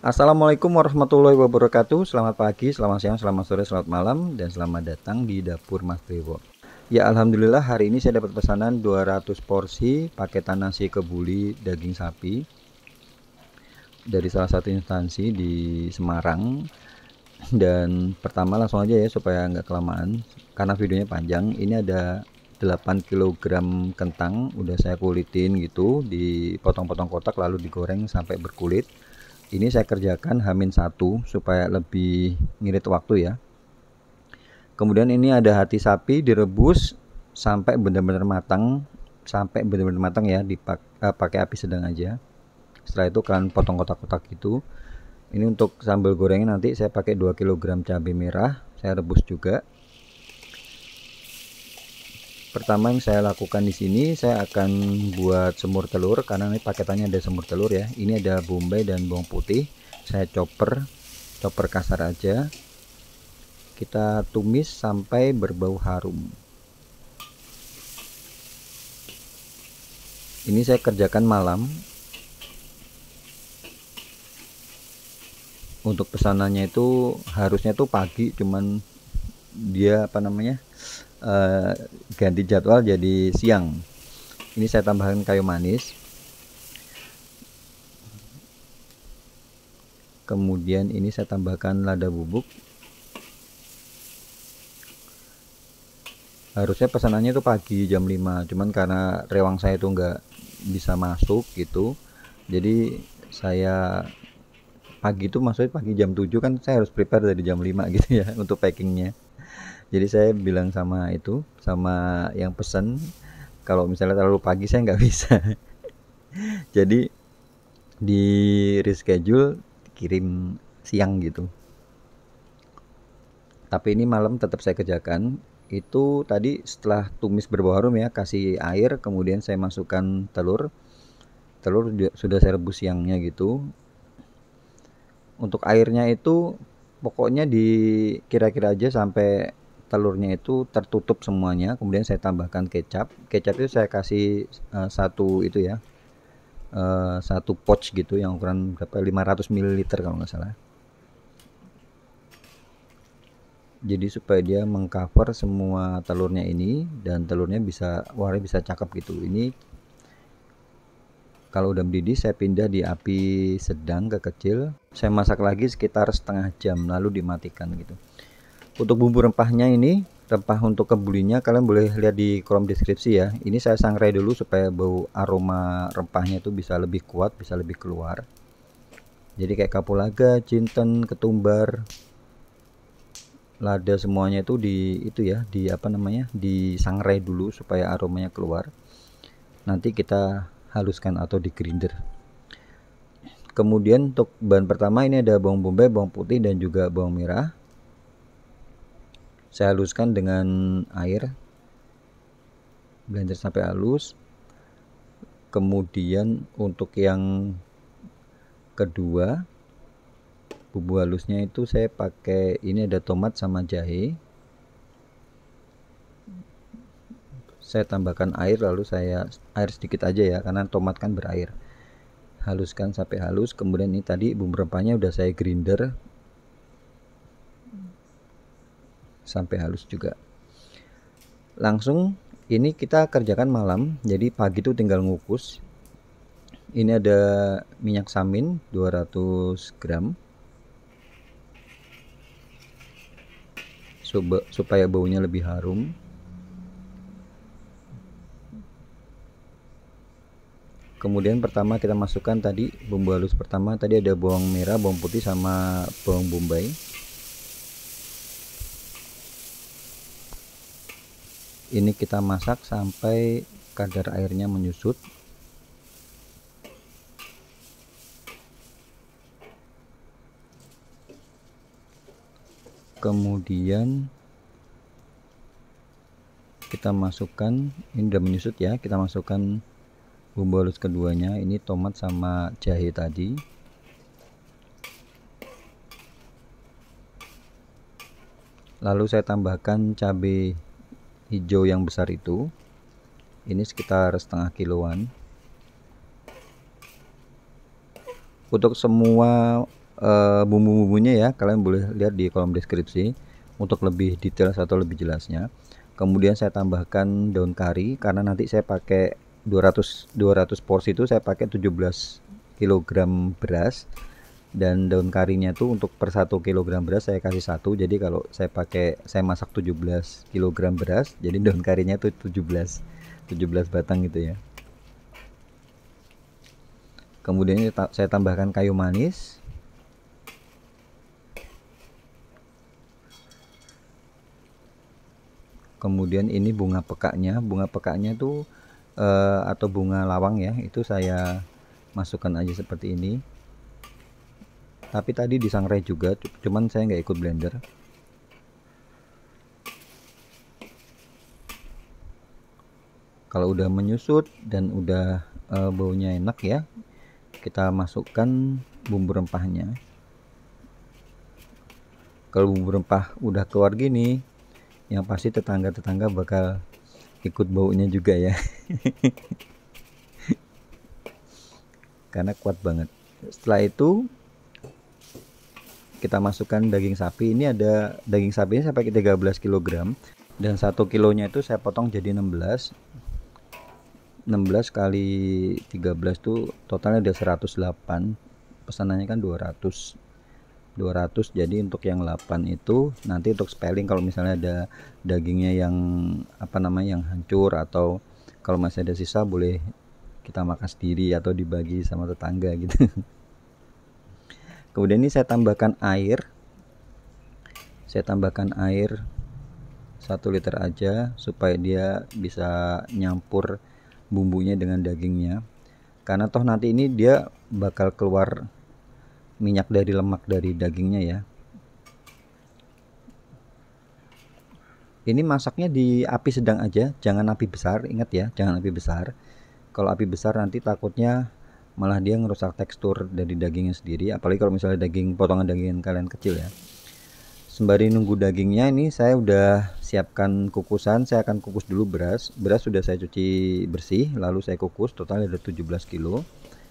Assalamualaikum warahmatullahi wabarakatuh. Selamat pagi, selamat siang, selamat sore, selamat malam, dan selamat datang di dapur Mas Dewo. Ya, alhamdulillah hari ini saya dapat pesanan 200 porsi paketan nasi kebuli daging sapi dari salah satu instansi di Semarang. Dan pertama langsung aja ya supaya nggak kelamaan karena videonya panjang. Ini ada 8 kilogram kentang udah saya kulitin gitu, dipotong-potong kotak lalu digoreng sampai berkulit. Ini saya kerjakan H-1 supaya lebih ngirit waktu ya. Kemudian ini ada hati sapi direbus sampai benar-benar matang, ya, pakai api sedang aja. Setelah itu kalian potong kotak-kotak gitu. Ini untuk sambal gorengnya nanti saya pakai 2 kg cabai merah, saya rebus juga. Pertama yang saya lakukan di sini, saya akan buat semur telur karena ini paketannya ada semur telur ya. Ini ada bombay dan bawang putih. Saya chopper kasar aja. Kita tumis sampai berbau harum. Ini saya kerjakan malam. Untuk pesanannya itu harusnya tuh pagi, cuman dia ganti jadwal jadi siang. Ini saya tambahkan kayu manis, kemudian ini saya tambahkan lada bubuk. Harusnya pesanannya itu pagi jam 5, cuman karena rewang saya itu nggak bisa masuk gitu, jadi saya pagi itu maksudnya pagi jam 7 kan saya harus prepare dari jam 5 gitu ya untuk packingnya. Jadi saya bilang sama yang pesen kalau misalnya terlalu pagi saya nggak bisa. Jadi di reschedule kirim siang gitu. Tapi ini malam tetap saya kerjakan. Itu tadi setelah tumis berbau harum ya, kasih air, kemudian saya masukkan telur. Telur sudah saya rebus siangnya gitu. Untuk airnya itu pokoknya kira-kira aja sampai telurnya itu tertutup semuanya. Kemudian saya tambahkan kecap. Kecap itu saya kasih satu itu ya, satu pouch gitu yang ukuran berapa, 500 ml kalau nggak salah. Jadi supaya dia mengcover semua telurnya ini dan telurnya bisa warnanya bisa cakep gitu. Ini kalau udah mendidih saya pindah di api sedang ke kecil. Saya masak lagi sekitar setengah jam lalu dimatikan gitu. Untuk bumbu rempahnya ini, rempah untuk kebulinya kalian boleh lihat di kolom deskripsi ya. Ini saya sangrai dulu supaya bau aroma rempahnya itu bisa lebih kuat, bisa lebih keluar. Jadi kayak kapulaga, jinten, ketumbar, lada semuanya itu disangrai dulu supaya aromanya keluar. Nanti kita haluskan atau di grinder. Kemudian untuk bahan pertama ini ada bawang bombay, bawang putih dan juga bawang merah. Saya haluskan dengan air, blender sampai halus. Kemudian untuk yang kedua, bumbu halusnya itu saya pakai, ini ada tomat sama jahe. Saya tambahkan air, lalu air sedikit aja ya karena tomat kan berair. Haluskan sampai halus. Kemudian ini tadi bumbu rempahnya udah saya grinder sampai halus juga. Langsung ini kita kerjakan malam, jadi pagi itu tinggal ngukus. Ini ada minyak samin 200 gram supaya baunya lebih harum. Kemudian pertama kita masukkan tadi bumbu halus pertama, tadi ada bawang merah, bawang putih sama bawang bombay. Ini kita masak sampai kadar airnya menyusut. Kemudian kita masukkan, ini udah menyusut ya, kita masukkan bumbu halus keduanya, ini tomat sama jahe tadi. Lalu saya tambahkan cabai hijau yang besar itu, ini sekitar setengah kiloan. Untuk semua bumbu-bumbunya ya, kalian boleh lihat di kolom deskripsi untuk lebih detail atau lebih jelasnya. Kemudian saya tambahkan daun kari karena nanti saya pakai 200 porsi itu saya pakai 17 kg beras, dan daun karinya tuh untuk per 1 kg beras saya kasih 1. Jadi kalau saya masak 17 kg beras, jadi daun karinya tuh 17 batang gitu ya. Kemudian saya tambahkan kayu manis. Kemudian ini bunga pekaknya tuh atau bunga lawang ya, itu saya masukkan aja seperti ini. Tapi tadi disangrai juga, cuman saya nggak ikut blender. Kalau udah menyusut dan udah baunya enak ya, kita masukkan bumbu rempahnya. Kalau bumbu rempah udah keluar gini, yang pasti tetangga-tetangga bakal ikut baunya juga ya. Karena kuat banget. Setelah itu kita masukkan daging sapi. Ini ada daging sapinya saya pakai 13 kg, dan 1 kilonya itu saya potong jadi 16 kali 13 tuh totalnya ada 108. Pesanannya kan 200, jadi untuk yang 8 itu nanti untuk spelling, kalau misalnya ada dagingnya yang yang hancur, atau kalau masih ada sisa boleh kita makan sendiri atau dibagi sama tetangga gitu. Kemudian ini saya tambahkan air 1 liter aja supaya dia bisa nyampur bumbunya dengan dagingnya, karena toh nanti ini dia bakal keluar minyak dari lemak dari dagingnya ya. Ini masaknya di api sedang aja, jangan api besar, ingat ya, jangan api besar. Kalau api besar nanti takutnya malah dia ngerusak tekstur dari dagingnya sendiri, apalagi kalau misalnya potongan daging kalian kecil ya. Sembari nunggu dagingnya, ini saya udah siapkan kukusan. Saya akan kukus dulu beras sudah saya cuci bersih, lalu saya kukus, total ada 17 kilo.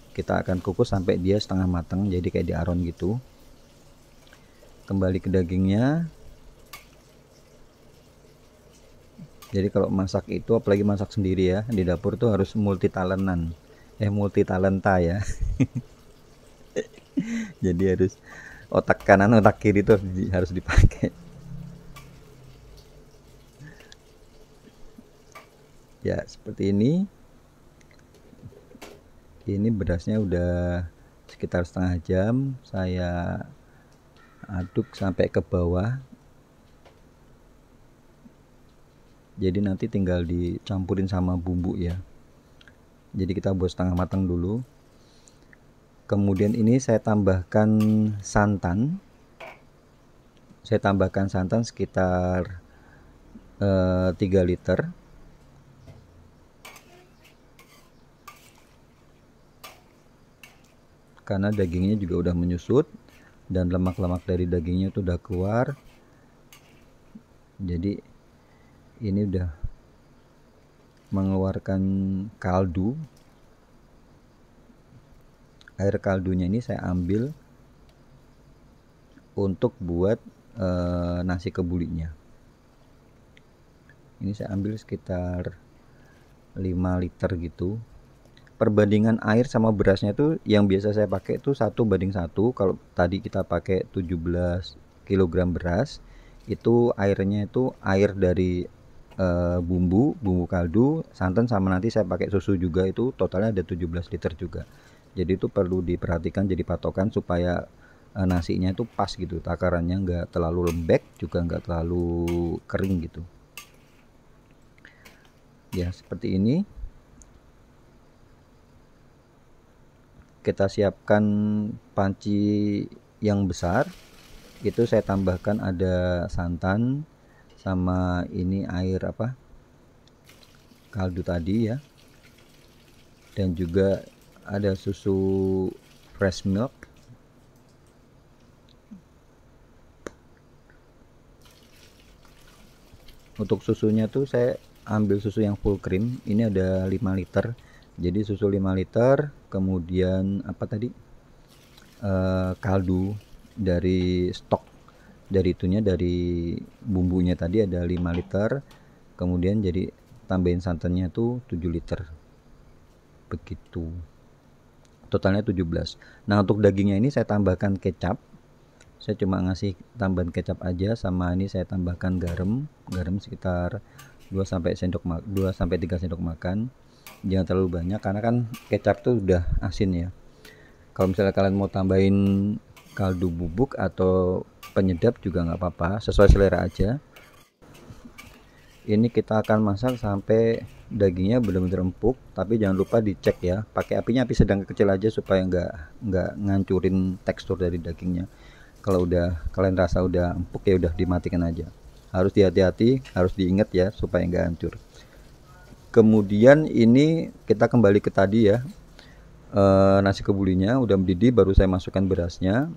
Kita akan kukus sampai dia setengah matang, jadi kayak di aron gitu. Kembali ke dagingnya. Jadi kalau masak itu, apalagi masak sendiri ya, di dapur tuh harus multi talenta ya. Jadi harus otak kanan otak kiri tuh harus dipakai ya. Seperti ini berasnya udah sekitar setengah jam saya aduk sampai ke bawah, jadi nanti tinggal dicampurin sama bumbu ya. Jadi kita buat setengah matang dulu. Kemudian ini saya tambahkan santan. Sekitar 3 liter. Karena dagingnya juga udah menyusut dan lemak-lemak dari dagingnya itu udah keluar. Jadi ini udah mengeluarkan kaldu. Air kaldunya ini saya ambil untuk buat nasi kebulinya. Ini saya ambil sekitar 5 liter gitu. Perbandingan air sama berasnya itu yang biasa saya pakai itu 1:1. Kalau tadi kita pakai 17 kg beras, itu airnya itu air dari bumbu kaldu, santan, sama nanti saya pakai susu juga, itu totalnya ada 17 liter juga. Jadi itu perlu diperhatikan jadi patokan supaya nasinya itu pas gitu, takarannya nggak terlalu lembek juga nggak terlalu kering gitu ya. Seperti ini kita siapkan panci yang besar, itu saya tambahkan ada santan sama ini air kaldu tadi ya, dan juga ada susu fresh milk. Untuk susunya tuh saya ambil susu yang full cream, ini ada 5 liter. Jadi susu 5 liter, kemudian kaldu dari stok, dari itunya, dari bumbunya tadi ada 5 liter, kemudian jadi tambahin santannya tuh 7 liter, begitu, totalnya 17. Nah untuk dagingnya ini saya tambahkan kecap, saya cuma ngasih tambahan kecap aja, sama ini saya tambahkan garam sekitar 2 sampai 3 sendok makan. Jangan terlalu banyak karena kan kecap tuh udah asin ya. Kalau misalnya kalian mau tambahin kaldu bubuk atau penyedap juga nggak apa-apa, sesuai selera aja. Ini kita akan masak sampai dagingnya benar-benar empuk, tapi jangan lupa dicek ya, pakai apinya api sedang kecil aja supaya nggak ngancurin tekstur dari dagingnya. Kalau udah kalian rasa udah empuk ya udah dimatikan aja. Harus hati-hati, harus diingat ya supaya nggak hancur. Kemudian ini kita kembali ke tadi ya, nasi kebulinya udah mendidih, baru saya masukkan berasnya.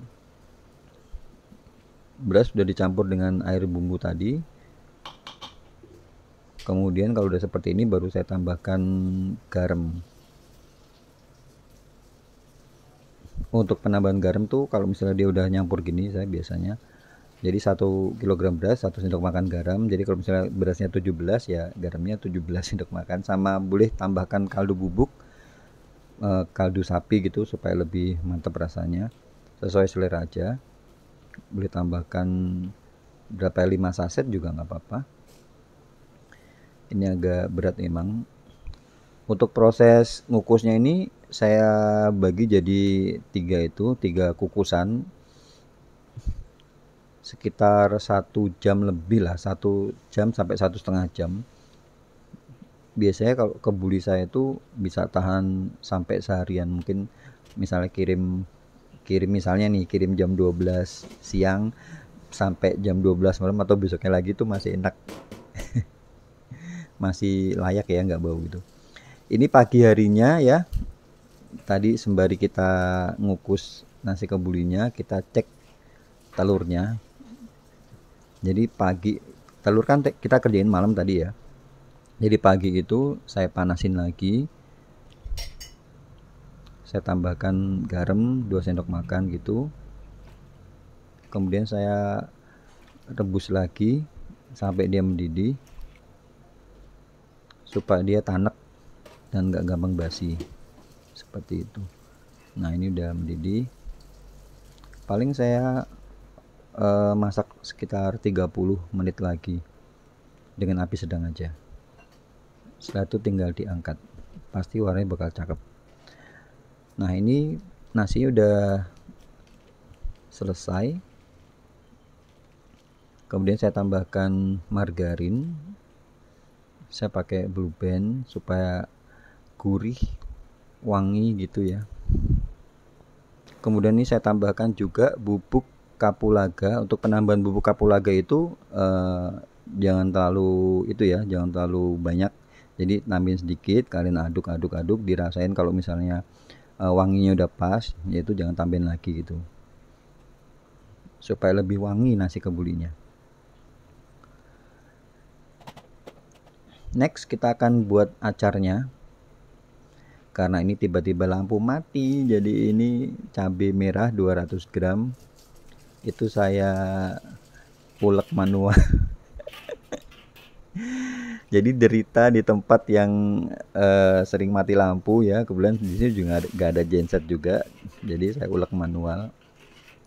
Beras sudah dicampur dengan air bumbu tadi. Kemudian kalau udah seperti ini baru saya tambahkan garam. Untuk penambahan garam tuh kalau misalnya dia udah nyampur gini, saya biasanya jadi 1 kg beras 1 sendok makan garam. Jadi kalau misalnya berasnya 17 ya garamnya 17 sendok makan. Sama boleh tambahkan kaldu bubuk, kaldu sapi gitu supaya lebih mantap rasanya, sesuai selera aja. Boleh tambahkan berapa, 5 saset juga nggak apa-apa. Ini agak berat memang. Untuk proses ngukusnya ini saya bagi jadi 3 kukusan, sekitar 1 jam lebih lah, 1 jam sampai 1,5 jam. Biasanya kalau kebuli saya itu bisa tahan sampai seharian. Mungkin misalnya kirim misalnya nih, kirim jam 12 siang sampai jam 12 malam atau besoknya lagi tuh masih enak. Masih layak ya, nggak bau gitu. Ini pagi harinya ya, tadi sembari kita ngukus nasi kebulinya kita cek telurnya. Jadi pagi, telur kan kita kerjain malam tadi ya, jadi pagi itu saya panasin lagi, saya tambahkan garam 2 sendok makan gitu, kemudian saya rebus lagi sampai dia mendidih supaya dia tanek dan nggak gampang basi, seperti itu. Nah ini udah mendidih, paling saya masak sekitar 30 menit lagi dengan api sedang aja. Setelah itu tinggal diangkat, pasti warnanya bakal cakep. Nah ini nasinya udah selesai, kemudian saya tambahkan margarin. Saya pakai Blue Band supaya gurih, wangi gitu ya. Kemudian ini saya tambahkan juga bubuk kapulaga. Untuk penambahan bubuk kapulaga itu jangan terlalu itu ya, jangan terlalu banyak. Jadi tambahin sedikit, kalian aduk, dirasain kalau misalnya wanginya udah pas, yaitu jangan tambahin lagi gitu, supaya lebih wangi nasi kebulinya. Next kita akan buat acarnya. Karena ini tiba-tiba lampu mati, jadi ini cabai merah 200 gram itu saya ulek manual. Jadi derita di tempat yang sering mati lampu ya, kebetulan di sini juga nggak ada genset juga, jadi saya ulek manual.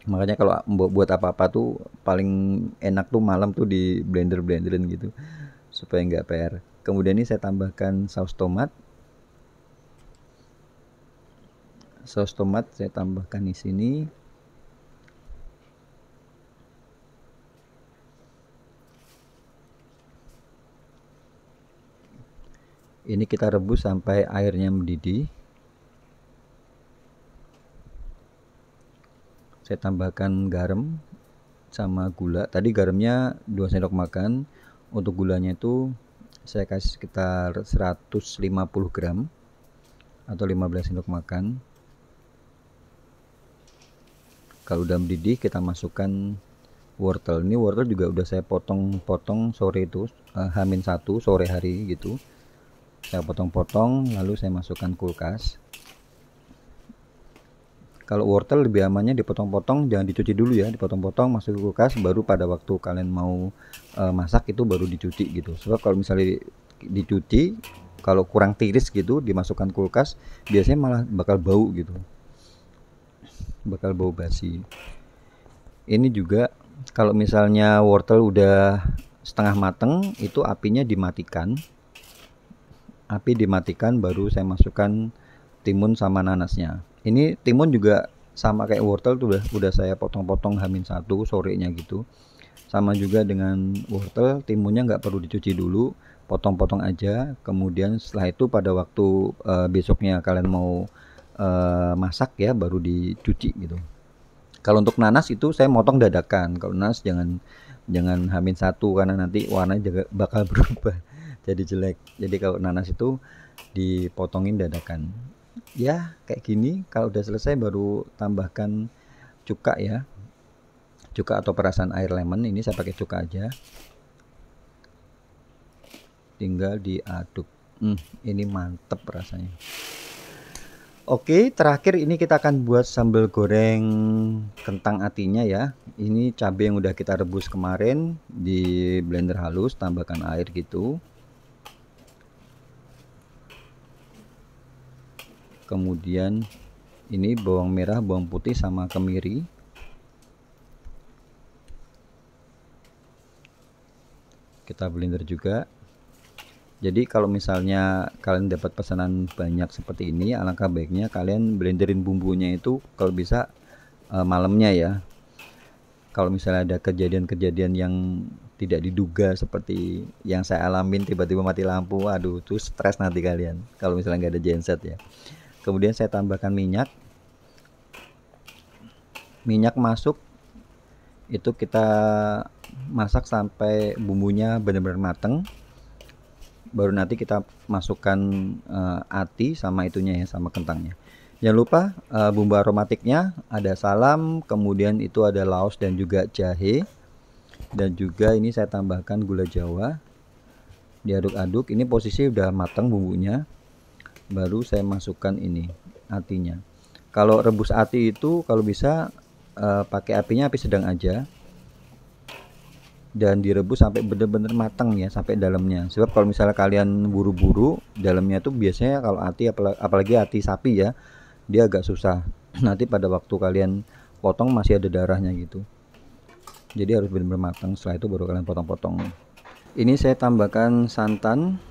Makanya kalau buat apa-apa tuh paling enak tuh malam tuh di blenderin gitu supaya nggak PR. Kemudian ini saya tambahkan saus tomat. Saus tomat saya tambahkan di sini. Ini kita rebus sampai airnya mendidih. Saya tambahkan garam sama gula. Tadi garamnya 2 sendok makan. Untuk gulanya itu saya kasih sekitar 150 gram atau 15 sendok makan. Kalau udah mendidih kita masukkan wortel. Ini wortel juga udah saya potong-potong sore itu, H-1 sore hari gitu. Saya potong-potong lalu saya masukkan kulkas. Kalau wortel lebih amannya dipotong-potong, jangan dicuci dulu ya, dipotong-potong masuk ke kulkas, baru pada waktu kalian mau masak itu baru dicuci gitu. Sebab kalau misalnya dicuci, kalau kurang tiris gitu dimasukkan kulkas, biasanya malah bakal bau gitu, bakal bau basi. Ini juga kalau misalnya wortel udah setengah mateng, itu apinya dimatikan. Api dimatikan, baru saya masukkan timun sama nanasnya. Ini timun juga sama kayak wortel tuh udah saya potong-potong H-1 sorenya gitu. Sama juga dengan wortel, timunnya nggak perlu dicuci dulu, potong-potong aja. Kemudian setelah itu pada waktu besoknya kalian mau masak ya, baru dicuci gitu. Kalau untuk nanas itu saya motong dadakan. Kalau nanas jangan H-1 karena nanti warnanya juga bakal berubah jadi jelek. Jadi kalau nanas itu dipotongin dadakan. Ya kayak gini. Kalau udah selesai baru tambahkan cuka ya, cuka atau perasan air lemon. Ini saya pakai cuka aja, tinggal diaduk. Ini mantep rasanya. Oke, terakhir ini kita akan buat sambal goreng kentang atinya ya. Ini cabai yang udah kita rebus kemarin di blender halus, tambahkan air gitu. Kemudian ini bawang merah, bawang putih sama kemiri. Kita blender juga. Jadi kalau misalnya kalian dapat pesanan banyak seperti ini, alangkah baiknya kalian blenderin bumbunya itu kalau bisa malamnya ya. Kalau misalnya ada kejadian-kejadian yang tidak diduga seperti yang saya alamin, tiba-tiba mati lampu, aduh tuh stres nanti kalian kalau misalnya nggak ada genset ya. Kemudian saya tambahkan minyak masuk, itu kita masak sampai bumbunya benar-benar mateng, baru nanti kita masukkan ati sama itunya ya, sama kentangnya. Jangan lupa bumbu aromatiknya ada salam, kemudian itu ada laos dan juga jahe, dan juga ini saya tambahkan gula jawa. Diaduk-aduk, ini posisi udah matang bumbunya, baru saya masukkan ini atinya. Kalau rebus ati itu kalau bisa pakai apinya api sedang aja, dan direbus sampai benar-benar matang ya, sampai dalamnya. Sebab kalau misalnya kalian buru-buru, dalamnya tuh biasanya kalau ati, apalagi ati sapi ya, dia agak susah. Nanti pada waktu kalian potong masih ada darahnya gitu. Jadi harus benar-benar matang, setelah itu baru kalian potong-potong. Ini saya tambahkan santan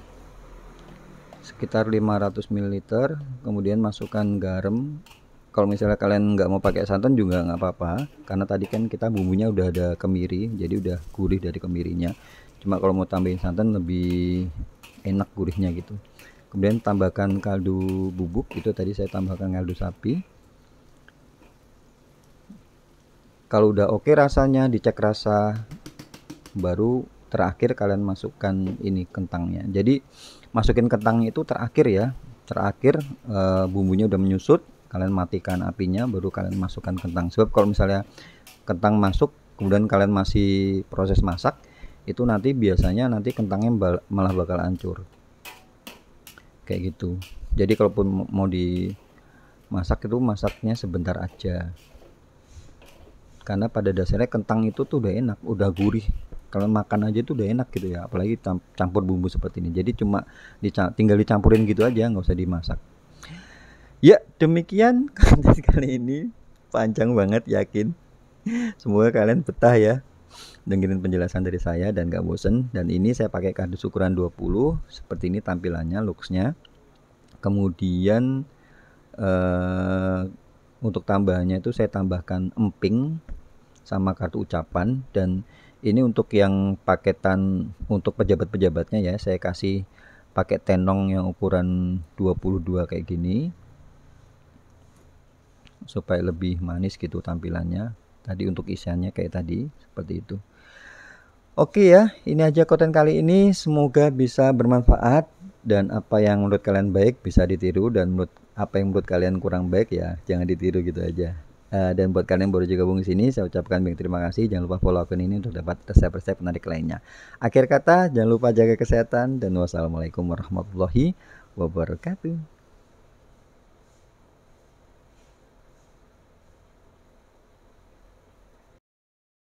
sekitar 500 ml, kemudian masukkan garam. Kalau misalnya kalian nggak mau pakai santan juga nggak apa-apa, karena tadi kan kita bumbunya udah ada kemiri, jadi udah gurih dari kemirinya. Cuma kalau mau tambahin santan lebih enak gurihnya gitu. Kemudian tambahkan kaldu bubuk, itu tadi saya tambahkan kaldu sapi. Kalau udah oke rasanya, dicek rasa, baru terakhir kalian masukkan ini kentangnya. Jadi masukin kentangnya itu terakhir ya, terakhir bumbunya udah menyusut, kalian matikan apinya, baru kalian masukkan kentang. Sebab kalau misalnya kentang masuk kemudian kalian masih proses masak, itu nanti biasanya nanti kentangnya malah bakal hancur kayak gitu. Jadi kalaupun mau dimasak itu masaknya sebentar aja, karena pada dasarnya kentang itu tuh udah enak, udah gurih. Kalau makan aja tuh udah enak gitu ya, apalagi campur bumbu seperti ini. Jadi cuma tinggal dicampurin gitu aja, nggak usah dimasak. Ya demikian konten kali ini, panjang banget yakin. Semoga kalian betah ya dengerin penjelasan dari saya dan gak bosen. Dan ini saya pakai kardus ukuran 20, seperti ini tampilannya, looksnya. Kemudian untuk tambahannya itu saya tambahkan emping sama kartu ucapan. Dan ini untuk yang paketan untuk pejabat-pejabatnya ya, saya kasih pakai tenong yang ukuran 22 kayak gini, supaya lebih manis gitu tampilannya. Tadi untuk isiannya kayak tadi, seperti itu. Oke ya, ini aja konten kali ini, semoga bisa bermanfaat, dan apa yang menurut kalian baik bisa ditiru, dan apa yang menurut kalian kurang baik ya jangan ditiru gitu aja. Dan buat kalian baru juga gabung di sini, saya ucapkan banyak terima kasih. Jangan lupa follow akun ini untuk dapat resep-resep menarik lainnya. Akhir kata, jangan lupa jaga kesehatan, dan wassalamualaikum warahmatullahi wabarakatuh.